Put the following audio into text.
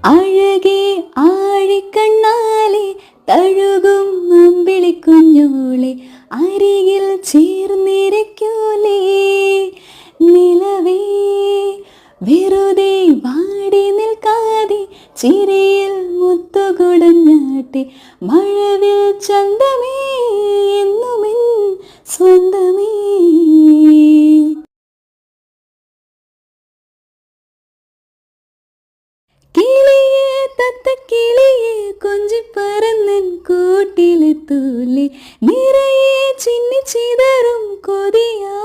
അഴകെ ആഴിക്കണ്ണാലെ തഴുകും അമ്പിളിക്കുഞ്ഞോളെ അരികിൽ ചേർന്നിരിക്കൂലേ നിലവേ വെറുതെ വാടി നിൽക്കാതെ ചിരിയിൽ മുത്തുകുടഞ്ഞാട്ടെ മഴവിൽ ചന്തമേ എന്നുമെൻ സ്വന്തമേ. കിളിയേ തത്തക്കിളിയേ കൊഞ്ചിപ്പറന്നൻ കൂട്ടിലെത്തൂലേ നിറയെ ചിന്നി ചിതറും കൊതിയാ